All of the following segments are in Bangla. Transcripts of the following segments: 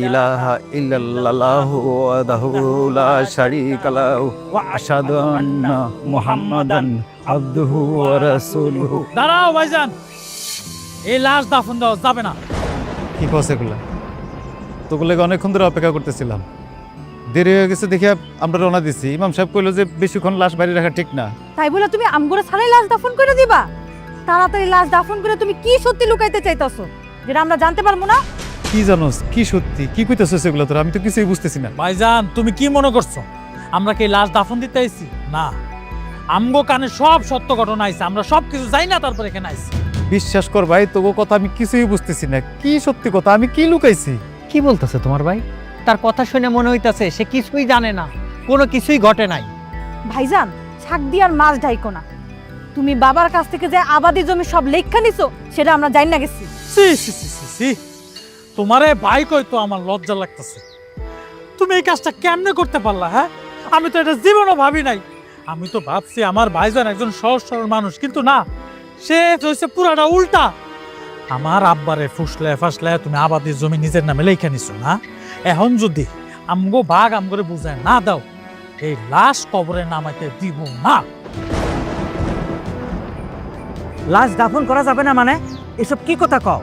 ইলাহা ইল্লাল্লাহু ওয়াহদাহু লা শারীকা লাহু ওয়া আশহাদু আন্না মুহাম্মাদান আবদুহু ওয়া রাসূলুহু। দাঁড়াও ভাইজান, এই লাশ দাফন দেওয়া যাবে না। কি কস এগুলা? তোগুলো অনেকক্ষণ ধরে অপেক্ষা করতেছিলাম, দেরি হয়ে গেছে দেখে আমরা রওনা দিছি। ইমাম সাহেব কইলো যে বেশিক্ষণ লাশ বাইরে রাখা ঠিক না। তাই বলে তুমি আমগোরা ছাড়াই লাশ দাফন করে দিবা? তাড়াতাড়ি লাশ দাফন করে তুমি কি সত্যি লুকাইতে চাইতাছো যেটা আমরা জানতে পারবো না? কি জানোস, কি সত্যি, কি কইতেছস এগুলো তোরা? আমি তো কিছুই বুঝতেছি না। ভাইজান, তুমি কি মনে করছো আমরা কি লাশ দাফন দিতে আইছি? না, আমগো কানে সব সত্য ঘটনা আইছে, আমরা সব কিছু জানি না তারপর এখানে আইছি। বিশ্বাস কর ভাই, তোগো কথা আমি কিছুই বুঝতেছি না। কি সত্যি কথা, আমি কি লুকাইছি? কি বলতেছে তোমার ভাই? তার কথা শুনে মনে হইতাছে সে কিছুই জানে না, কোনো কিছুই ঘটে নাই। ভাইজান, ছাক দিয়ার মাছ ঢাইকো না। তুমি বাবার কাছ থেকে যে আবাদি জমি সব লেখা নিছো সেটা আমরা জানি না গেছি। সি সি সি সি সি, তোমারে ভাই কই তো আমার লজ্জা লাগতেছে। তুমি এই কাজটা কেমনে করতে পারলা? হ্যাঁ, আমি তো এটা জীবনও ভাবি নাই। আমি তো ভাবছি আমার ভাইজান একজন সহজ সরল মানুষ, কিন্তু না, সে হচ্ছে পুরাটা উল্টা। আমার আব্বারে ফুসলে ফাসলে তুমি আবাদির জমি নিজের নামে লেখা নিছো না। এখন যদি আমগো ভাগ আমগরে বুঝায় না দাও, এই লাশ কবরে নামাইতে দিব না। লাশ দাফন করা যাবে না মানে? এসব কি কথা কও?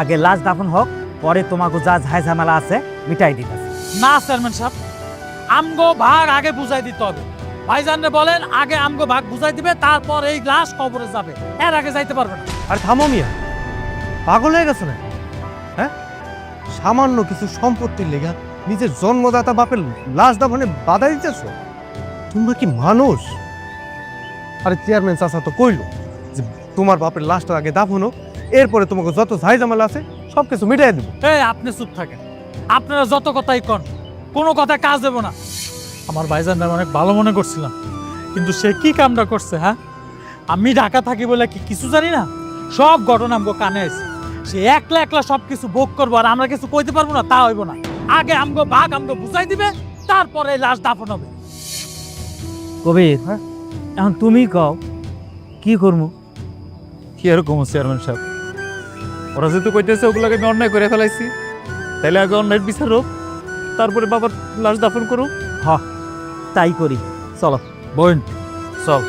আগে লাশ দাফন হোক, পরে তোমাকে যা ঝাই ঝামেলা আছে মিটাই দিতেছে। না চেয়ারম্যান সাহেব, আমগো ভাগ আগে বুঝাই দিতে হবে। ভাইজানরে বলেন আগে আমগো ভাগ বুঝাই দিবে, তারপর এই লাশ কবরে যাবে, এর আগে যাইতে পারবে না। আর থামো মিয়া, পাগল হয়ে গেছো না? হ্যাঁ, সামান্য কিছু সম্পত্তির লেগা নিজের জন্মদাতা বাপের লাশ দাফনে বাধা দিতেছো? তোমরা কি মানুষ? আরে চেয়ারম্যান চাচা তো কইলো যে তোমার বাপের লাশটা আগে দাফন হোক, এরপরে তোমাকে যত ঝাই ঝামেলা আছে সব কিছু মিটাই দেবো। এই আপনি চুপ থাকেন, আপনারা যত কথাই কন, কোনো কথা কাজ দেব না। আমার ভাইজানরা অনেক ভালো মনে করছিলাম, কিন্তু সে কি কামটা করছে? হ্যাঁ, আমি ঢাকা থাকি বলে কি কিছু জানি না? সব ঘটনা আমগো কানে আছে। সে একলা একলা সব কিছু ভোগ করবো আর আমরা কিছু কইতে পারবো না, তা হইব না। আগে আমগো ভাগ আমগো বুঝাই দিবে, তারপরে লাশ দাফন হবে। কবির, এখন তুমি কও কি করবো? কি এরকম চেয়ারম্যান সাহেব? ওরা যেহেতু কইতেছে ওগুলোকে আমি অন্যায় করে ফেলাইছি, তাইলে আগে অন্যায়ের বিচার হোক, তারপরে বাবার লাশ দাফন করুক। তাই করি, চলো। বোন চল।